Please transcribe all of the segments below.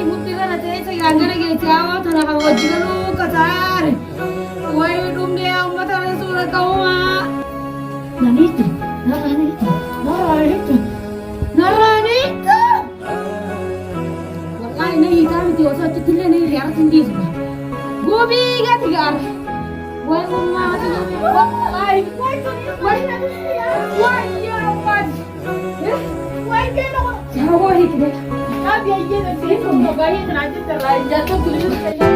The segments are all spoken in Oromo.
mukti kana teessa gaangana geessiyaa tana kan wajjinuu kasaare wayi dhumdee uummata suura qabumaa naniitu naraaniitu wallahi na hiikaa miti osoo achittillee na hiriyaara sindiisu gubii gati gaara wayi ummaa wallahi wayi yeroo baati wayi kenna jawoo hiikne Abi aja nanti kamu gaya tenaga terlalu jatuh dulu saja.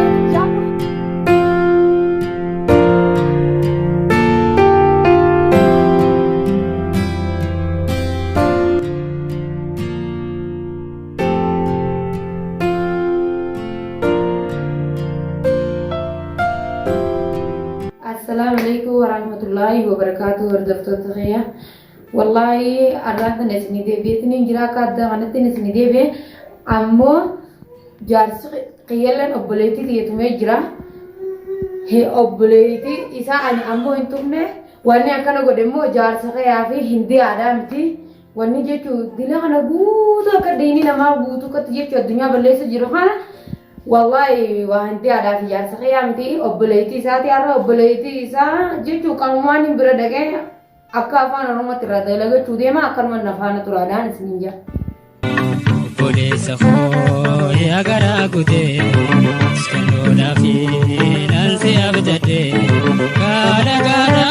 Assalamualaikum warahmatullahi wabarakatuh. Hordoftoota khayya. Wallahi arraan isni deebi'ee tiniin jira akka adda kanatti isni deebi'ee ammoo jaarsi qiyyalan obboleettii xiyyeetumee jira. Obboleettii isaa ani ammoo hin tuqne wanni akkana godhe immoo jaarsa qayaa fi hindi aadaa miti. Wanni jechuun dila kana guutuu akka diinii namaa guutuu akkatti jechuun addunyaa balleessa jiru kana wallahi waa hindi aadaa fi jaarsa qayaa miti. Obboleettii isaati har'a obboleettii isaa jechuun qabumaan hin bira dhagee akka afaan oromootti irraa dalagachuu deema akkanuma nafaana turaadhaan isiniin jira. Bodesa koo agaraa kutee skandoodhaa fi naansi abdadhee gaara gaara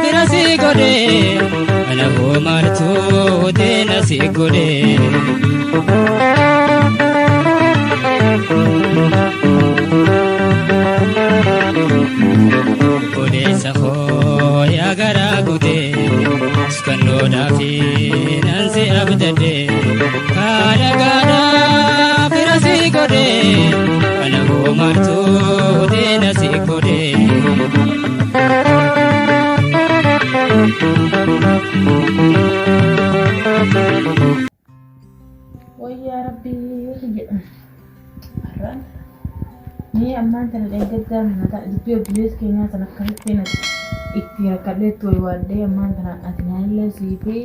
bira si godhee ana koo maaltu deena si godhee. Bodesa koo agaraa kutee skandoodhaa fi naansi abdadhee. Gara gara birasi kode, ana martu dena si kode. Oh ya Rabbi, Arran. Ni amman tan dengedda mata dipio bilis kenya tan kalpena ittira kadetto wadde amman tan atnalla sipi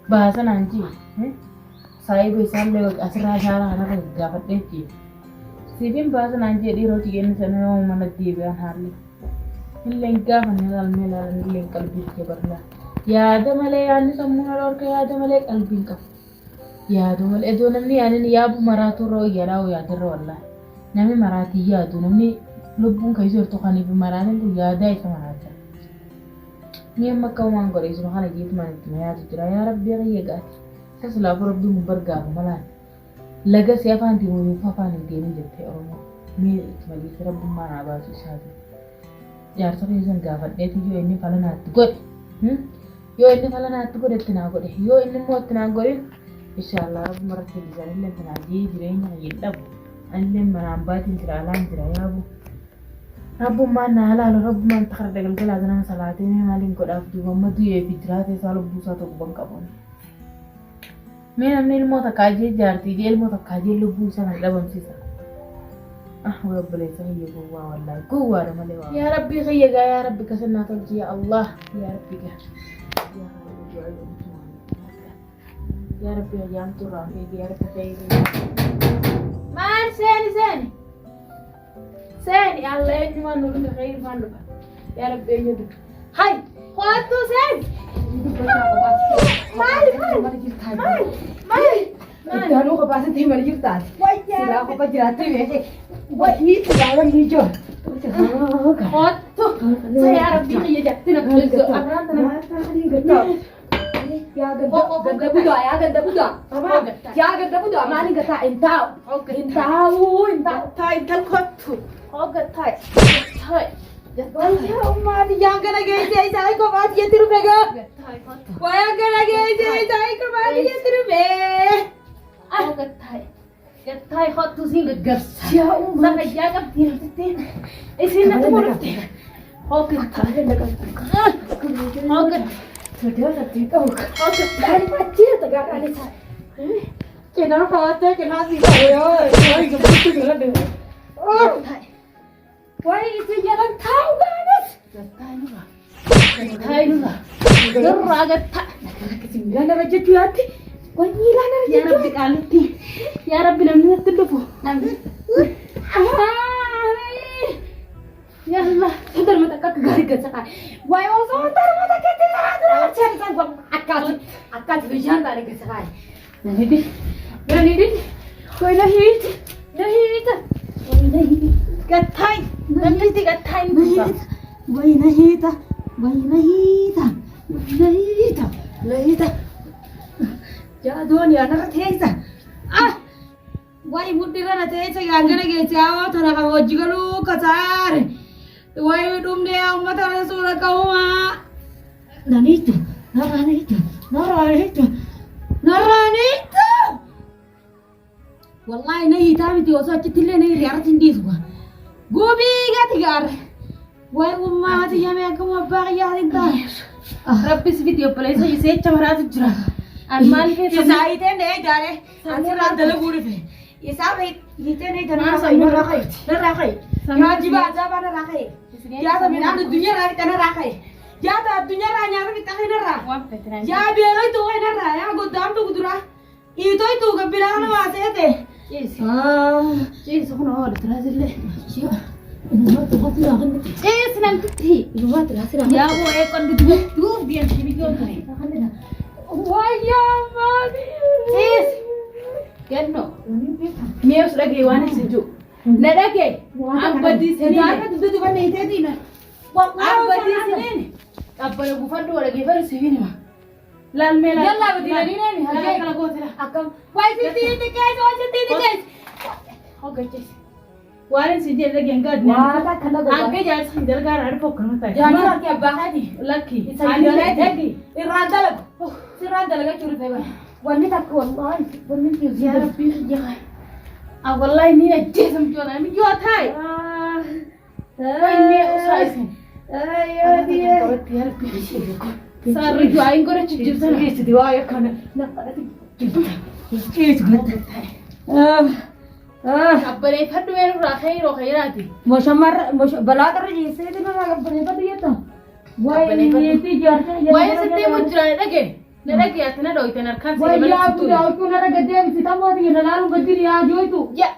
bahasa nanti. Saya bisa lewat asrama cara anak dapat deki. Sipin bahasa nanti di roti ini sana mau mana dibian hari. Ini lengkap menilal menilal ini lengkap lebih berlah. Ya ada malay ane semua orang kaya ada malay albin kaf. Ya ada malay itu namni ane ya bu maratu ro ya raw ya terro Allah. Nami marati ya tu namni lubung kaisur tu kan ibu marati tu ya ada itu marati. Ni amma kau manggor isu makana gitu mana itu ya tu ya Rabbi ya gat. Setelah Rabbi membergahu malah laga siapa nanti mau papa nanti ini jadi orang ni cuma di Rabbi mana bahasa sahaja jar tapi jangan gawat deh yo ini kalau nanti gue yo ini kalau nanti gue tenaga deh yo ini mau tenaga deh insyaallah Rabbi merasa di sana ini tenaga jirenya yedap ane menambatin tiralan tiraya bu Rabbi mana halal Rabbi mana takar dengan kelazanan salatin malin kau dah juga madu ya fitrate selalu busa tu bangkapun मैं हमने इल्मों तक काजे जाती थी इल्मों तक काजे लोग पूछा ना लबम सी सा वो बोले सही है गुवा वाला गुवा रमले वाला या रब्बी खैयगा या रब्बी कसना तलजी या अल्लाह या रब्बी का या रब्बी अयाम तो राहे या रब्बी खैर मान सेनी अल्लाह इजमान नूर में खैर मान लो या रब्बी यदु हाय ख्वात तो Sen Iddaan uga baasatee mala jirtaan. Silaa qofa jiraattee beekee. Wayii silaalan ni jiru. Kottu. Saya Rabbi kiyya jatti na kullisu. Abraan tana. Yaa ganda budaa. Yaa ganda budaa. Maali gataa intaa'u. Intal kottu. Hoggataa. Wayyaa ummaati yaa gana geessee isaa kophaati jetti dhufe gaa. Wayyaa gana geessee isaa kophaati jetti dhufe. Gattai hottu sin gaggarsa. Yaa ummaa. Sana yaa qabdii rafte. Isin natti murte. Hoggataa. Sudah tadi kau. Dari macam tegak kali saya. Kenapa khawatir kenapa sih saya? Saya begitu jalan deh. Oh. Wah itu jalan tahu guys. Gattai juga. Gerah gattai. Kesimbilan ada jatuh hati. Wah gila ada jatuh. Ya Rabbi kaliti. يا ربي لما تدفوا يلا Ntar mata kak gari gacak. Wai oso ntar mata kete ntar cari kan gua akat vision tadi gacak. Nani di koi nahit gatai nanti ti gatai Wai nahita Jadon ya nak thesa. Wai mudira na thesa gangana ge chawa thara ka wajgalu kachar. Wai dum de amma thara sura kauma. Nanito. Wallahi nahi tabi ti osa chitile nahi riar tindi suwa. Gobi ga tigar. Wai umma hati yame akam abba ya rinta. ربي سفيديو بلاي سو يسيت تمرات الجرا المال في Isaite ne dare. Ansira dale guri fe. Isabe yite ne dana sa ina rakai. Na rakai. Ya jiba ajaba na rakai. Ya ta mina na dunya ra ta na rakai. Ya ta dunya ra nya ra ta na ra. Ya be lo tu na ra ya godam tu gudura. Ito tu ga bila na wa te. جيس Ah. جيس هنا هو ترازل Ya. Ini tu hati ya kan. جيس نمتي Ini wa terasa ra. يا ابو ايه كنت تدوف دي امشي بيجون كاي Wai ya mami. جيس كنو ميوس رجلي وانا سجو ندكي ابدي سنين Ada tu tu kan itu di na. ابدي سنين ابو ابو فدو ولا جيفر سيفيني ما لا الميلا يلا بدي نيني هاي كلا قوتلا Akam. Wai siti kai so siti kai. هو جيس وانا سجل لك ينقاد Wah, tak kena anke جالس خندل قال عارف فكر متى Jangan ke bahadi. لكي Ani lagi. Iranda lag. Siranda lag curi pe bang. Wani tak wallahi. Wani ki يا ربي يا والله اني جسم جونا من جو تاي وين مي اسايسن Ayo dia. يا ربي صار جو عين قرش جبسن Ini sedih ya kan. Nak ada Ini juga. أبني فدو وين راخي روخيراتي Mushamar bala tar ji se din na bane bade yata. Wai ini ti jarta. وين ستي مجرى نجي نجي أتنا دوي تنا كان Wai ya udah aku nara gede kita mau di lalu gede ya jo itu. يا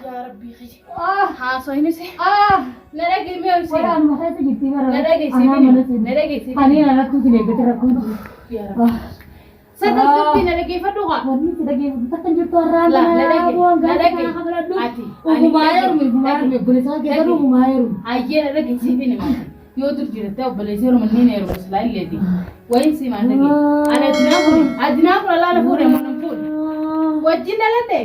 يا ربي خير ها صهيني سي نجي ميو سي Wala ano mahal sa giti mara. نجي سيبيني نجي Hani سيبيني na tu sile gede rakun. يا رب ستة نجي فدو Wani kita ge takkan juta orang. لا نجي أتي Umayar boleh sa ge baru umayar. أيه نجي سيبيني ما يودر جرته وبليزيرو من هنا يروح سلاي لدي وين سي ما نجي أنا أدناكل لا لا فوري من نقول وجينا لده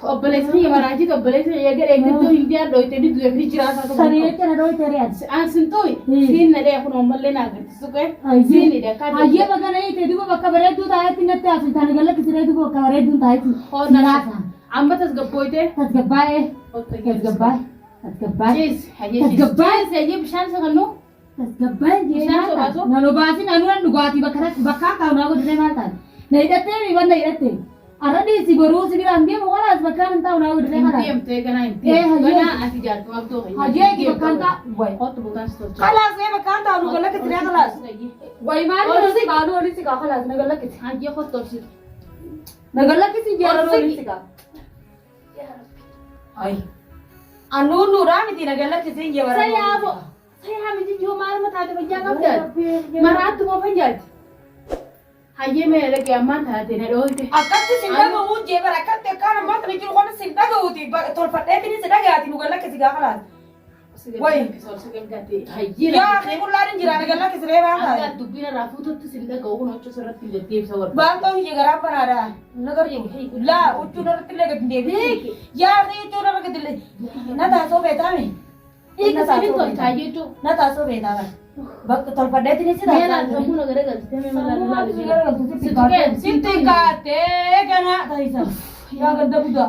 وبليزيرو ما راجي وبليزيرو يجر يجر تو إنديا دوي تدي دوي في جراسة Sari ya cara doi cari aja. سنتوي سين ندي أكون أمبل لنا كده سكوي سين ندي كده Aye baga nahi te dugo bakka bare du tahe tinate asu tane galla kisire dugo kare du tahe ti. और ना أم بس गप्पोइते Tas gabbae. Tas gabbae. Tas gabbae. جيس هي Tas gabbae. جيس هي بشان سغلو Tas gabbae je Bishaan na. sobaatu? Nanu basin anu an dugati bakka ka na go dire malta. Nahi datte ni ban nahi datte. Ara di si boru si bilang dia mau alas bakka nta na go dire malta. إنتي أمتى كنا إنتي إيه هي. كنا أتجار كم أبدو Haje ki bakka nta. Wai. هات بوتان ستور Khalas ye bakka nta anu galla kisire khalas. Wai mal Or si galu oli si ka khalas na galla kisire. هاجي خد تورسي Na galla kisi jara Or si- oli si ka. Ay. Anu nurani ti na galla kisire je bara. saya bu saya hamil جو مال ما تعرف بجا قبل مرات ما فجأت هاجي ميلك يا مان هذه نرويته Akatti sindaga uje bara akatte kana mata ni kilo sindaga uti tol patete ni sindaga ati nugalla kisi ga khalas. Wai. هاجي Ya akhi kullarin jirana galla kisi re ba أنا khalas. دبينا رافوتو تسيلك أو كنا نشوف سرت في الجيب سوار Bang to hije gara parada. Nagar ju. La utu nar tille ga dinde. Ya akhi utu nar ga dille. Na ta so beta mi. إيه كسبين تو تاجي تو Na ta so beta ba. Bak tol patete ni sida. मेरा समूह नगर का जितने में Sinti Sidhu kate gana taisa. Ya gadda buda.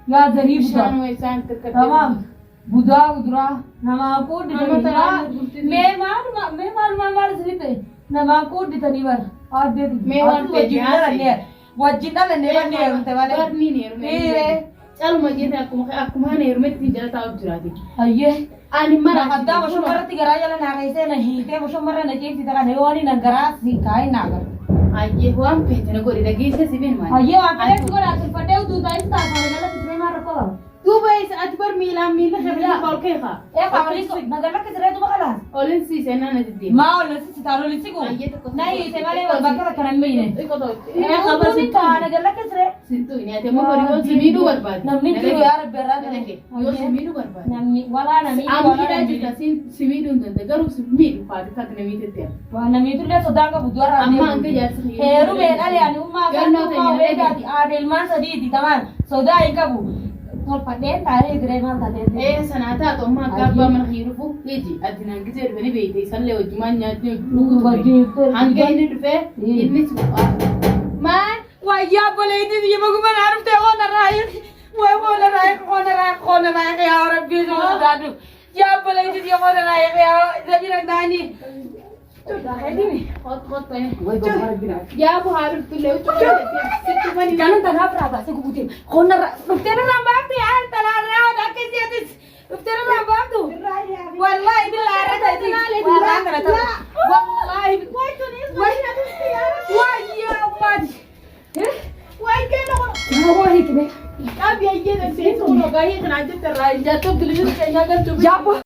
Ya zari buda. शान वैसान तक Tamam. Buda udra nama ko di Nama tani. tani. Memar sripe. Nama ko di tani bar. Ade. Memar pe wajinda wajinda le ne ne te wale. برني نير Ire. चल मुझे ना aku mana نير में तीन जरा ताऊ जुराती Ayye. ani Na mara hadda mo shomara ti gara yala na gaise na hi te mo shomara na ke ti daga ne wani na gara si kai na gar. Ayyee waan feete na godhe dhageessa si beekma. Hayyee waan fedhetti godhaa tulfadhee utuu taa'is taasisaa magaalaa kisiree maal rakkoo qaba. Duuba isa ati bar miilaan miila shabila ol keeka. Qaamaliin magaalaa kisiree duuba qalaas. Olin siisee naan ati deema. Maa ol si taaroo lissi kun. Na hiite malee wal bakka bakka nan miine. Qaba si taa magaalaa kisiree. Sintu ini ati amma horii yoo si miidhuu barbaade. Namni jiru yaa rabbi irraa Dalage yoo si miidhuu barbaade. namni walaa namni Ammiidhaa jirta si miidhuu hin danda'e garuu si miidhuu faati takka namii tetteera. waa namni tullee sodaa qabu du'arraa Amma hanga jaarsa heeru meedhalee ani ummaa kan beekaati aadelmaan sadiiti tamaan sodaa hin qabu tolfadhee taa'ee giree maal taatee sanaa taatu amma akka abbaa mana hiirufu hiji ati naan gisee dhufanii beekte isallee wajjumaan nyaatni dhuguu hanga inni dhufee inni maal wayyaa boleetii biyya baguma naa dhuftee qoona raayin way qoona raayin yaa rabbii nama sodaadhu yaa boleetii biyya qoona raayin yaa dabira daanii yaa buhaa dhuftullee sitti mani Jangan tanah berapa sih kubutin. Konar, dokter rambak tuh ya, tanah rawat akhir sih dokter rambak tuh. Wallahi billahi tadi. Wallahi. Wah ya amat. Wai kenno Wah ini. Abi ayyee da sai sono ga yi kana jitta rai ja to dilimin kai na ga to Jabo.